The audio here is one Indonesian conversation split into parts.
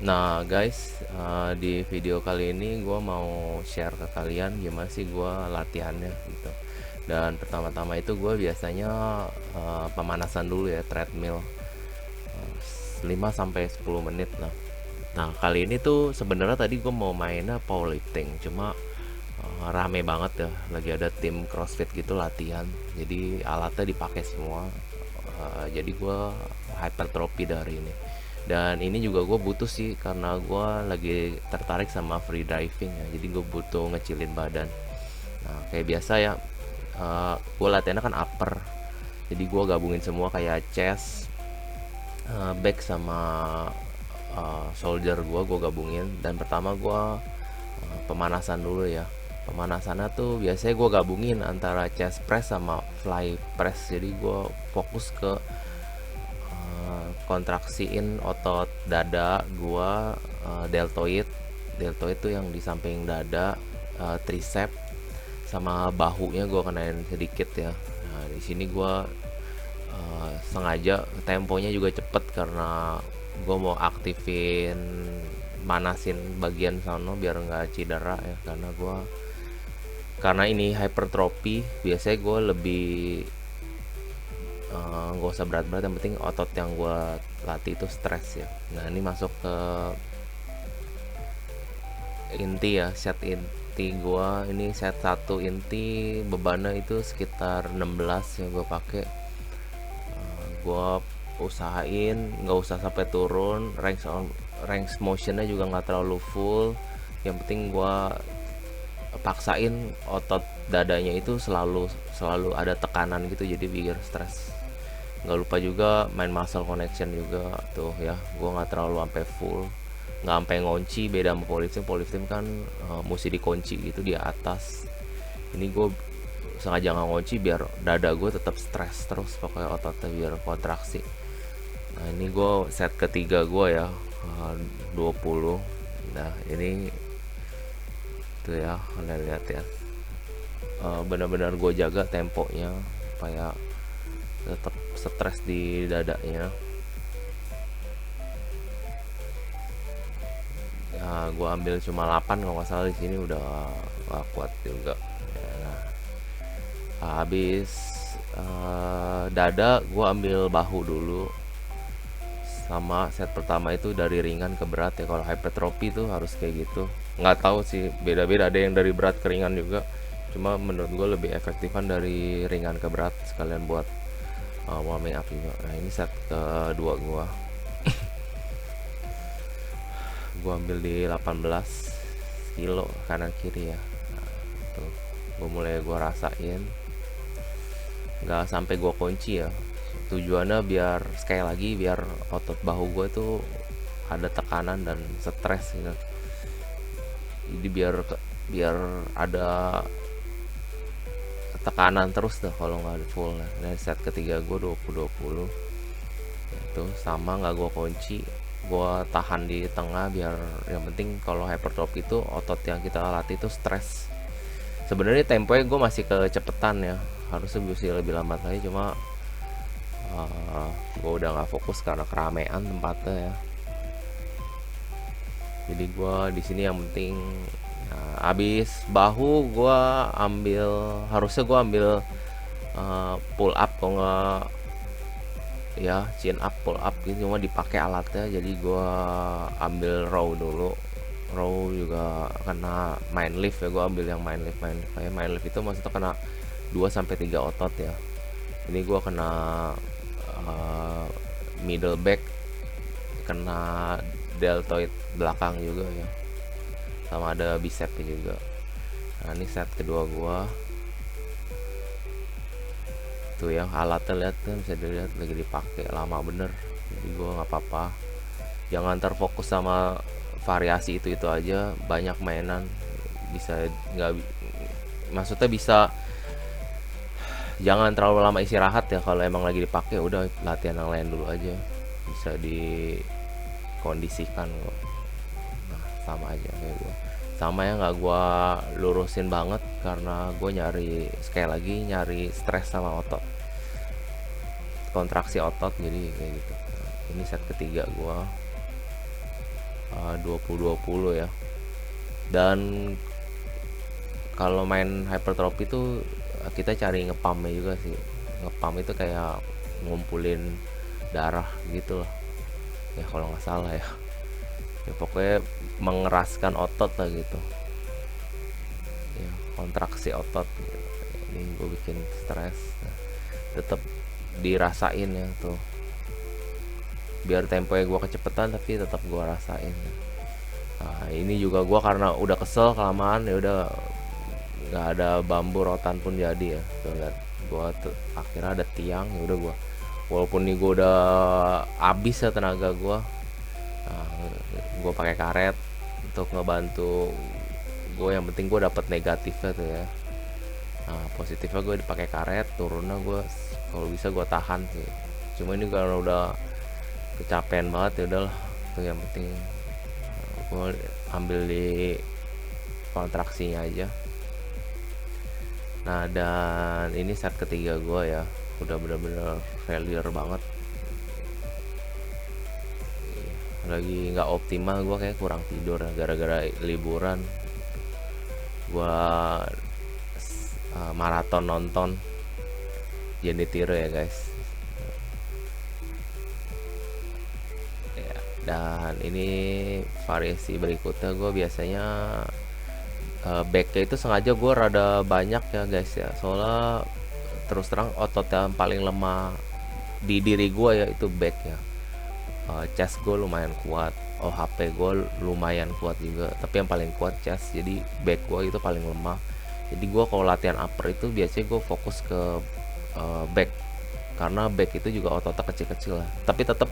Nah guys, di video kali ini gue mau share ke kalian gimana sih gue latihannya gitu. Dan pertama-tama itu gue biasanya pemanasan dulu ya, treadmill 5 sampai 10 menit lah. Nah kali ini tuh sebenarnya tadi gue mau mainnya powerlifting, cuma rame banget ya, lagi ada tim CrossFit gitu latihan, jadi alatnya dipakai semua. Jadi gue hypertrophy dari ini, dan ini juga gue butuh sih karena gue lagi tertarik sama free diving ya, jadi gue butuh ngecilin badan. Nah kayak biasa ya, gue latihannya kan upper, jadi gue gabungin semua kayak chest, back sama shoulder. Gue gabungin, dan pertama gue pemanasan dulu ya. Pemanasannya tuh biasanya gue gabungin antara chest press sama fly press, jadi gue fokus ke kontraksiin otot dada gue, deltoid. Deltoid tuh yang di samping dada, tricep sama bahunya gue kenain sedikit ya. Nah di sini gue sengaja temponya juga cepet karena gue mau aktifin, manasin bagian sana biar nggak cedera ya, karena ini hypertrophy. Biasanya gue lebih nggak usah berat-berat, yang penting otot yang gue latih itu stres ya. Nah ini masuk ke inti ya, set inti gue. Ini set satu inti, bebannya itu sekitar 16 yang gue pakai. Gue usahain nggak usah sampai turun range motionnya, juga nggak terlalu full. Yang penting gue paksain otot dadanya itu selalu selalu ada tekanan gitu, jadi biar stres. Nggak lupa juga main muscle connection juga tuh ya, gue nggak terlalu sampai full, nggak sampai ngunci. Beda sama powerlifting. Powerlifting kan mesti dikunci gitu di atas. Ini gue sengaja nggak ngunci biar dada gue tetap stres terus, pokoknya ototnya biar kontraksi. Nah ini gue set ketiga gue ya, 20. Nah ini tuh ya, kalian lihat ya, benar-benar gue jaga temponya supaya tetap stres di dadanya. Ya, gue ambil cuma 8 kalau nggak salah, di sini udah gak kuat juga. Nah, habis dada gue ambil bahu dulu. Sama set pertama itu dari ringan ke berat ya, kalau hypertrophy tuh harus kayak gitu. Nggak tahu sih, beda-beda, ada yang dari berat ke ringan juga, cuma menurut gue lebih efektifan dari ringan ke berat, sekalian buat warming up juga. Nah ini set kedua gue ambil di 18 kilo kanan kiri ya. Nah, tuh gue mulai gue rasain, nggak sampai gue kunci ya. Tujuannya biar sekali lagi biar otot bahu gue tuh ada tekanan dan stres gitu, jadi biar ada tekanan terus dah kalau nggak ada full. Nah set ketiga gue 20-20 itu sama, nggak gue kunci, gue tahan di tengah. Biar yang penting kalau hypertrophy itu otot yang kita latih itu stres. Sebenarnya temponya gue masih kecepetan ya, harusnya bisa lebih lambat lagi, cuma gue udah nggak fokus karena keramaian tempatnya ya. Jadi gue di sini yang penting, abis bahu gue ambil, harusnya gue ambil pull up, kalau nggak ya chin up, pull up gitu, cuma dipakai alatnya. Jadi gue ambil row dulu. Row juga kena main lift ya, gue ambil yang main lift. Kayak main lift itu maksudnya kena 2 sampai 3 otot ya. Ini gue kena middle back, kena deltoid belakang juga ya, sama ada bicepnya juga. Nah ini set kedua gua tuh ya, alatnya lihat kan, bisa dilihat lagi dipakai lama bener. Jadi gua nggak apa-apa, jangan terfokus sama variasi itu aja, banyak mainan. Bisa nggak, maksudnya bisa jangan terlalu lama istirahat ya. Kalau emang lagi dipakai udah latihan yang lain dulu aja, bisa dikondisikan kok. Nah sama aja kayak gue, sama ya, nggak gue lurusin banget karena gue nyari, sekali lagi nyari stres sama otot, kontraksi otot, jadi kayak gitu. Nah, ini set ketiga gue 20-20 ya. Dan kalau main hypertrophy tuh kita cari ngepamnya juga sih. Ngepam itu kayak ngumpulin darah gitu loh ya, kalau nggak salah ya. Ya pokoknya mengeraskan otot lah gitu ya, kontraksi otot gitu. Ini gue bikin stres, nah, tetap dirasain ya tuh, biar temponya gue kecepetan tapi tetap gue rasain. Nah, ini juga gue karena udah kesel kelamaan, ya udah nggak ada bambu rotan pun jadi ya. Tuh lihat, gue akhirnya ada tiang, ya udah gue, walaupun nih gue udah habis ya tenaga gue, nah, gue pakai karet untuk ngebantu gue. Yang penting gue dapet negatifnya tuh ya. Nah, positifnya gue dipakai karet, turunnya gue kalau bisa gue tahan sih. Cuma ini kalau udah kecapean banget ya udahlah, tuh yang penting gue ambil di kontraksinya aja. Nah, dan ini set ketiga gue ya, udah bener-bener failure banget, lagi nggak optimal. Gue kayak kurang tidur ya, gara-gara liburan gue maraton nonton, jangan ditiru ya guys ya. Dan ini variasi berikutnya, gue biasanya backnya itu sengaja gue rada banyak ya guys ya, soalnya terus terang otot yang paling lemah di diri gue ya itu back ya. Chest gue lumayan kuat, OHP gue lumayan kuat juga, tapi yang paling kuat chest, jadi back gue itu paling lemah. Jadi gue kalau latihan upper itu biasanya gue fokus ke back, karena back itu juga ototnya kecil-kecil lah. Tapi tetap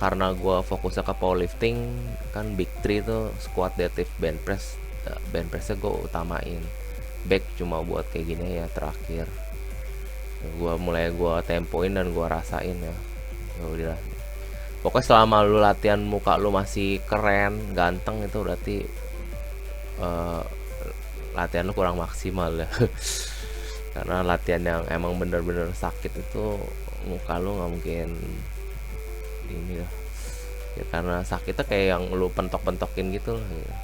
karena gue fokusnya ke powerlifting kan, big three itu squat, deadlift, bench press. Bench pressnya gue utamain, back cuma buat kayak gini ya terakhir. Gue mulai gue tempoin dan gue rasain ya. Ya udah, pokoknya selama lu latihan muka lu masih keren, ganteng, itu berarti latihan lu kurang maksimal ya. Karena latihan yang emang bener-bener sakit itu muka lu nggak mungkin ini lah ya, karena sakitnya kayak yang lu pentok-pentokin gitu lah ya.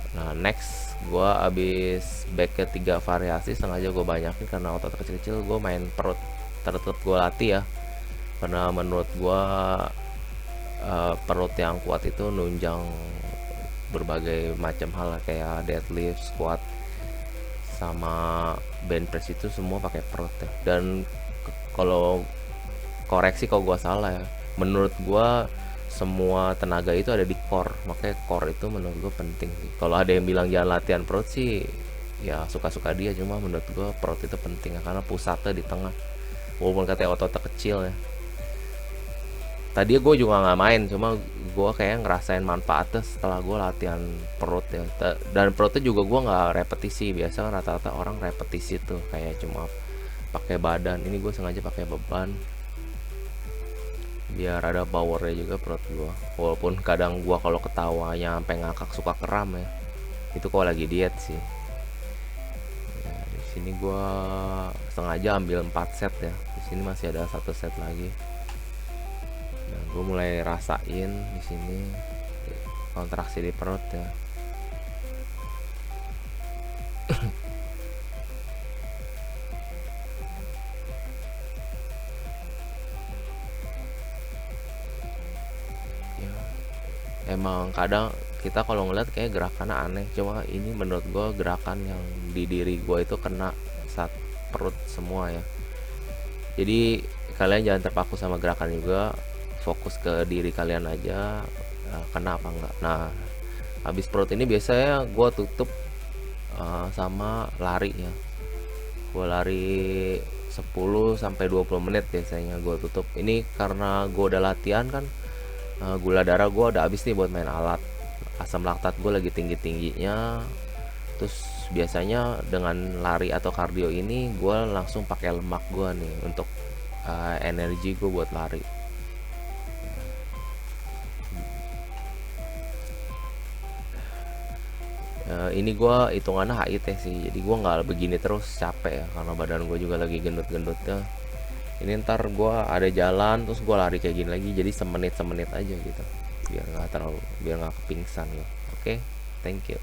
Nah, next gue abis back ke 3 variasi sengaja gue banyakin karena otot kecil-kecil. Gue main perut tetap gue latih ya, karena menurut gue perut yang kuat itu nunjang berbagai macam hal kayak deadlift, squat, sama bench press itu semua pakai perut ya. Dan kalau koreksi kalau gue salah ya, menurut gue semua tenaga itu ada di core, makanya core itu menurut gue penting sih. Kalau ada yang bilang jangan latihan perut sih ya suka-suka dia, cuma menurut gue perut itu penting ya, karena pusatnya di tengah, walaupun katanya ototnya kecil ya. Tadi gue juga nggak main, cuma gue kayak ngerasain manfaatnya setelah gue latihan perut ya. Dan perutnya juga gue nggak repetisi, biasa kan rata-rata orang repetisi tuh kayak cuma pakai badan. Ini gue sengaja pakai beban biar ada powernya juga perut gue. Walaupun kadang gue kalau ketawanya sampai ngakak suka kram ya, itu kalau lagi diet sih ya. Di sini gue sengaja ambil 4 set ya, di sini masih ada 1 set lagi. Nah, gue mulai rasain di sini kontraksi di perut ya. Ya, emang kadang kita kalau ngeliat kayak gerakannya aneh, cuma ini menurut gue gerakan yang di diri gue itu kena saat perut semua ya. Jadi kalian jangan terpaku sama gerakan juga, fokus ke diri kalian aja, kena apa enggak. Nah, habis perut ini biasanya gue tutup sama lari ya. Gue lari 10-20 menit biasanya gue tutup. Ini karena gue udah latihan kan, gula darah gue udah habis nih buat main alat, asam laktat gue lagi tinggi-tingginya. Terus biasanya dengan lari atau kardio ini gue langsung pakai lemak gue nih untuk energi gue buat lari. Ini gue hitungannya HIIT sih, jadi gue nggak begini terus, capek ya karena badan gue juga lagi gendut-gendutnya. Ini ntar gue ada jalan terus gue lari kayak gini lagi, jadi semenit semenit aja gitu, biar nggak kepingsan gitu. Oke, thank you.